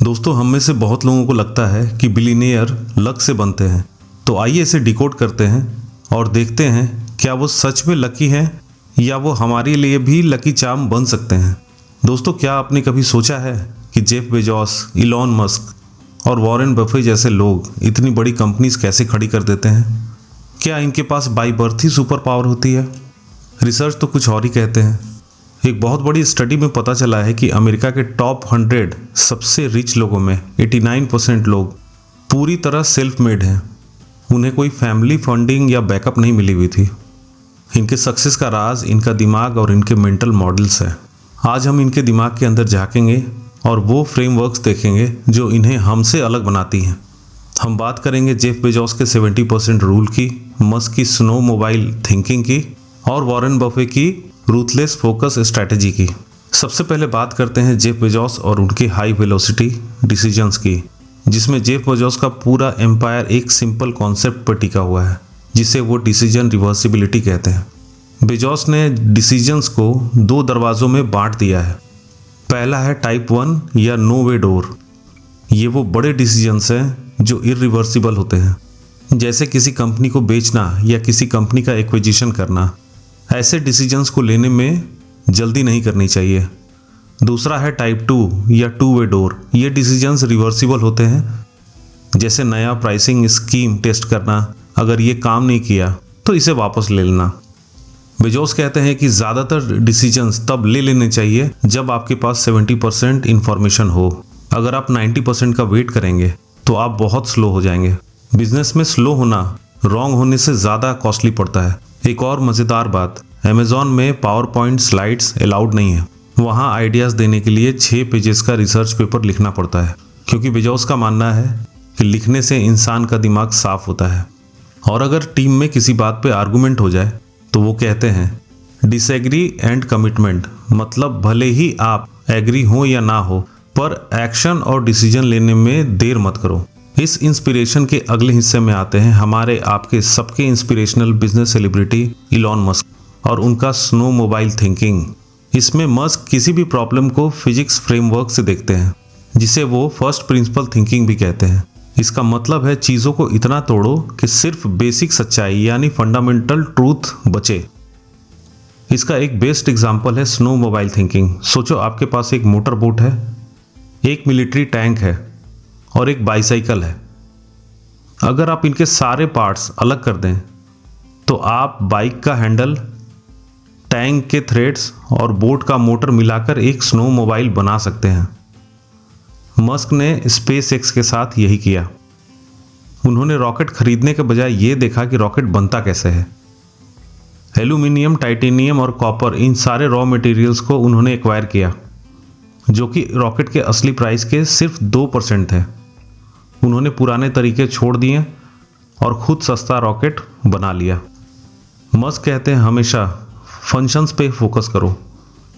दोस्तों, हम में से बहुत लोगों को लगता है कि बिलियनियर लक से बनते हैं। तो आइए इसे डिकोड करते हैं और देखते हैं क्या वो सच में लकी हैं या वो हमारे लिए भी लकी चार्म बन सकते हैं। दोस्तों, क्या आपने कभी सोचा है कि जेफ बेजोस, इलॉन मस्क और वॉरेन बफे जैसे लोग इतनी बड़ी कंपनीज कैसे खड़ी कर देते हैं? क्या इनके पास बाई बर्थ ही सुपर पावर होती है? रिसर्च तो कुछ और ही कहते हैं। एक बहुत बड़ी स्टडी में पता चला है कि अमेरिका के टॉप 100 सबसे रिच लोगों में 89% लोग पूरी तरह सेल्फ मेड हैं। उन्हें कोई फैमिली फंडिंग या बैकअप नहीं मिली हुई थी। इनके सक्सेस का राज इनका दिमाग और इनके मेंटल मॉडल्स है। आज हम इनके दिमाग के अंदर झांकेंगे और वो फ्रेमवर्क्स देखेंगे जो इन्हें हमसे अलग बनाती हैं। हम बात करेंगे जेफ बेजोस के 70% रूल की, मस्क की स्नो मोबाइल थिंकिंग की और वॉरेन बफे की रूथलेस फोकस स्ट्रैटेजी की। सबसे पहले बात करते हैं जेफ बेजोस और उनके हाई वेलोसिटी डिसीजंस की, जिसमें जेफ बेजोस का पूरा एम्पायर एक सिंपल कॉन्सेप्ट पर टिका हुआ है, जिसे वो डिसीजन रिवर्सिबिलिटी कहते हैं। बेजोस ने डिसीजंस को 2 दरवाजों में बांट दिया है। पहला है टाइप 1 या नो वे डोर। ये वो बड़े डिसीजंस हैं जो इरिवर्सिबल होते हैं, जैसे किसी कंपनी को बेचना या किसी कंपनी का एक्विजिशन करना। ऐसे डिसीजंस को लेने में जल्दी नहीं करनी चाहिए। दूसरा है टाइप 2 या 2 वे डोर। ये डिसीजंस रिवर्सिबल होते हैं, जैसे नया प्राइसिंग स्कीम टेस्ट करना। अगर ये काम नहीं किया तो इसे वापस ले लेना। बेजोस कहते हैं कि ज़्यादातर डिसीजंस तब ले लेने चाहिए जब आपके पास 70% इंफॉर्मेशन हो। अगर आप 90% का वेट करेंगे तो आप बहुत स्लो हो जाएंगे। बिजनेस में स्लो होना रॉन्ग होने से ज़्यादा कॉस्टली पड़ता है। एक और मज़ेदार बात, अमेज़ॉन में पावर पॉइंट स्लाइड्स अलाउड नहीं है। वहाँ आइडियाज़ देने के लिए 6 पेजेस का रिसर्च पेपर लिखना पड़ता है, क्योंकि बेजोस का मानना है कि लिखने से इंसान का दिमाग साफ होता है। और अगर टीम में किसी बात पे आर्गुमेंट हो जाए तो वो कहते हैं डिसएग्री एंड कमिटमेंट, मतलब भले ही आप एग्री हो या ना हो, पर एक्शन और डिसीजन लेने में देर मत करो। इस इंस्पिरेशन के अगले हिस्से में आते हैं हमारे आपके सबके inspirational business celebrity Elon Musk और उनका स्नो मोबाइल थिंकिंग। इसमें मस्क किसी भी प्रॉब्लम को फिजिक्स फ्रेमवर्क से देखते हैं, जिसे वो फर्स्ट प्रिंसिपल थिंकिंग भी कहते हैं। इसका मतलब है चीज़ों को इतना तोड़ो कि सिर्फ बेसिक सच्चाई यानी फंडामेंटल ट्रूथ बचे। इसका एक बेस्ट एग्जाम्पल है स्नो मोबाइल थिंकिंग। सोचो, आपके पास एक मोटर बोट है, एक मिलिट्री टैंक है और एक बाइसाइकिल है। अगर आप इनके सारे पार्ट्स अलग कर दें तो आप बाइक का हैंडल, टैंक के थ्रेड्स और बोट का मोटर मिलाकर एक स्नो मोबाइल बना सकते हैं। मस्क ने स्पेस एक्स के साथ यही किया। उन्होंने रॉकेट खरीदने के बजाय ये देखा कि रॉकेट बनता कैसे है। एल्यूमिनियम, टाइटेनियम और कॉपर, इन सारे रॉ मटेरियल्स को उन्होंने एक्वायर किया, जो कि रॉकेट के असली प्राइस के सिर्फ 2% थे। उन्होंने पुराने तरीके छोड़ दिए और खुद सस्ता रॉकेट बना लिया। मस्क कहते हैं हमेशा फंक्शंस पे फोकस करो,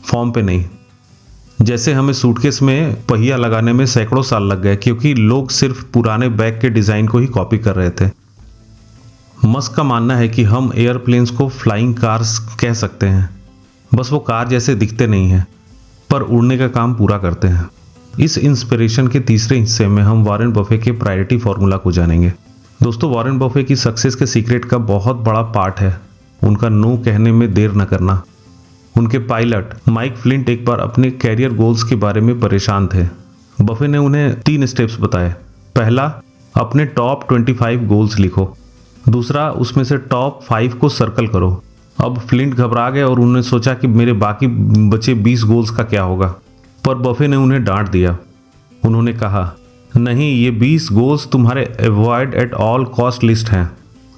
फॉर्म पे नहीं। जैसे हमें सूटकेस में पहिया लगाने में सैकड़ों साल लग गए क्योंकि लोग सिर्फ पुराने बैग के डिज़ाइन को ही कॉपी कर रहे थे। मस्क का मानना है कि हम एयरप्लेन्स को फ्लाइंग कार्स कह सकते हैं, बस वो कार जैसे दिखते नहीं हैं पर उड़ने का काम पूरा करते हैं। इस इंस्पिरेशन के तीसरे हिस्से में हम वॉरेन बफे के प्रायोरिटी फार्मूला को जानेंगे। दोस्तों, वॉरेन बफे की सक्सेस के सीक्रेट का बहुत बड़ा पार्ट है उनका नो कहने में देर न करना। उनके पायलट माइक फ्लिंट एक बार अपने कैरियर गोल्स के बारे में परेशान थे। बफे ने उन्हें 3 स्टेप्स बताए। पहला, अपने टॉप 25 गोल्स लिखो। दूसरा, उसमें से टॉप 5 को सर्कल करो। अब फ्लिंट घबरा गए और उन्होंने सोचा कि मेरे बाकी बचे 20 गोल्स का क्या होगा, पर बफे ने उन्हें डांट दिया। उन्होंने कहा, नहीं, ये 20 गोल्स तुम्हारे avoid at all cost list हैं।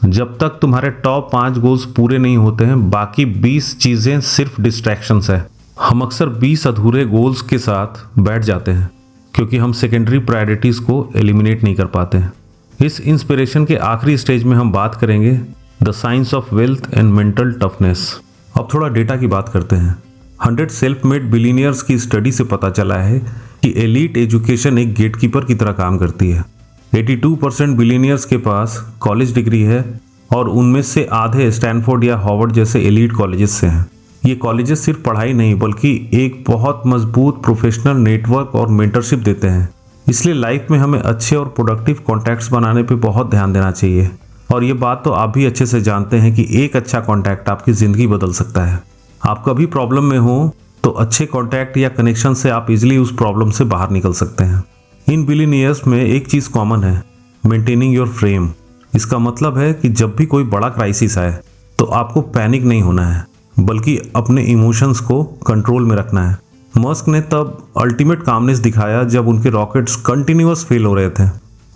जब तक तुम्हारे टॉप 5 गोल्स पूरे नहीं होते हैं, बाकी 20 चीज़ें सिर्फ डिस्ट्रैक्शंस है। हम अक्सर 20 अधूरे गोल्स के साथ बैठ जाते हैं क्योंकि हम सेकेंडरी प्रायोरिटीज़ को एलिमिनेट नहीं कर पाते हैं। इस इंस्पिरेशन के आखिरी स्टेज में हम बात करेंगे the science of wealth and mental toughness. अब थोड़ा डेटा की बात करते हैं। 100 सेल्फ मेड बिलियनियर्स की स्टडी से पता चला है कि एलीट एजुकेशन एक गेटकीपर की तरह काम करती है। 82% बिलियनियर्स के पास कॉलेज डिग्री है और उनमें से आधे स्टैनफोर्ड या हार्वर्ड जैसे एलीट कॉलेजेस से हैं। ये कॉलेजेस सिर्फ पढ़ाई नहीं बल्कि एक बहुत मजबूत प्रोफेशनल नेटवर्क और मेंटरशिप देते हैं। इसलिए लाइफ में हमें अच्छे और प्रोडक्टिव कॉन्टैक्ट्स बनाने पे बहुत ध्यान देना चाहिए। और ये बात तो आप भी अच्छे से जानते हैं कि एक अच्छा कॉन्टैक्ट आपकी ज़िंदगी बदल सकता है। आप कभी प्रॉब्लम में हो तो अच्छे कॉन्टैक्ट या कनेक्शन से आप इजीली उस प्रॉब्लम से बाहर निकल सकते हैं। इन बिलियनियर्स में एक चीज़ कॉमन है, मेंटेनिंग योर फ्रेम। इसका मतलब है कि जब भी कोई बड़ा क्राइसिस आए तो आपको पैनिक नहीं होना है, बल्कि अपने इमोशंस को कंट्रोल में रखना है। मस्क ने तब अल्टीमेट कामनेस दिखाया जब उनके रॉकेट्स कंटिन्यूअस फेल हो रहे थे।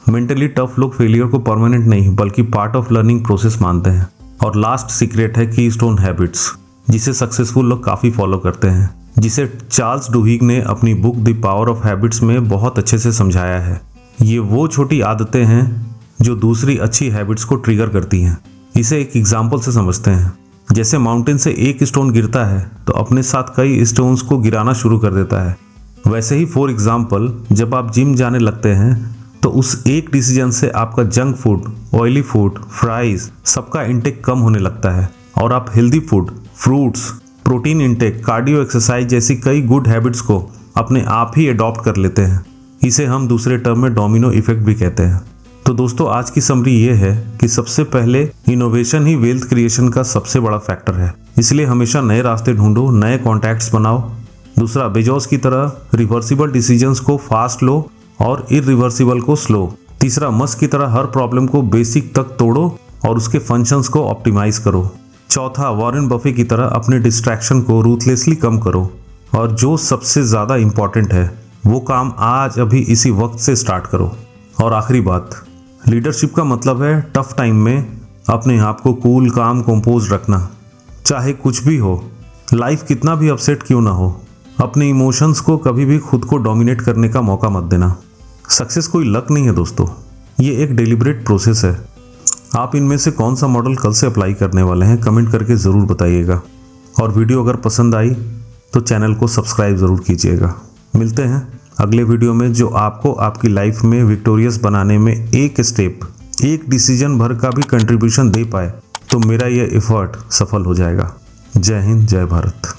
मेंटली टफ लोग फेलियर को परमानेंट नहीं बल्कि पार्ट ऑफ लर्निंग प्रोसेस मानते हैं। और लास्ट सीक्रेट है कीस्टोन हैबिट्स, जिसे सक्सेसफुल लोग काफ़ी फॉलो करते हैं, जिसे चार्ल्स डुहिग ने अपनी book the power of habits में बहुत अच्छे से समझाया है। ये वो छोटी आदतें हैं जो दूसरी अच्छी हैबिट्स को ट्रिगर करती हैं। इसे एक एग्जाम्पल से समझते हैं। जैसे माउंटेन से एक स्टोन गिरता है तो अपने साथ कई स्टोन्स को गिराना शुरू कर देता है। वैसे ही फॉर एग्जाम्पल जब आप जिम जाने लगते हैं तो उस एक डिसीजन से आपका junk food, oily food, fries सबका इंटेक कम होने लगता है और आप healthy food, fruits, protein intake, cardio exercise जैसी कई गुड हैबिट्स को अपने आप ही अडॉप्ट कर लेते हैं। इसे हम दूसरे टर्म में डोमिनो इफेक्ट भी कहते हैं। तो दोस्तों, आज की समरी ये है कि सबसे पहले इनोवेशन ही वेल्थ क्रिएशन का सबसे बड़ा फैक्टर है। इसलिए हमेशा नए रास्ते ढूंढो, नए कॉन्टैक्ट्स बनाओ। दूसरा, बेजोस की तरह रिवर्सिबल डिसीजंस को फास्ट लो और इरिवर्सिबल को स्लो। तीसरा, मस्क की तरह हर प्रॉब्लम को बेसिक तक तोड़ो और उसके फंक्शंस को ऑप्टिमाइज करो। चौथा, वॉरेन बफे की तरह अपने डिस्ट्रैक्शन को रूथलेसली कम करो। और जो सबसे ज़्यादा इम्पॉर्टेंट है वो काम आज अभी इसी वक्त से स्टार्ट करो। और आखिरी बात, लीडरशिप का मतलब है टफ टाइम में अपने आप को कूल, काम, कंपोज रखना। चाहे कुछ भी हो, लाइफ कितना भी अपसेट क्यों ना हो, अपने इमोशंस को कभी भी खुद को डोमिनेट करने का मौका मत देना। सक्सेस कोई लक नहीं है दोस्तों, ये एक डेलिब्रेट प्रोसेस है। आप इनमें से कौन सा मॉडल कल से अप्लाई करने वाले हैं, कमेंट करके ज़रूर बताइएगा। और वीडियो अगर पसंद आई तो चैनल को सब्सक्राइब ज़रूर कीजिएगा। मिलते हैं अगले वीडियो में, जो आपको आपकी लाइफ में विक्टोरियस बनाने में एक स्टेप, एक डिसीजन भर का भी कंट्रीब्यूशन दे पाए तो मेरा यह एफर्ट सफल हो जाएगा। जय हिंद, जय भारत।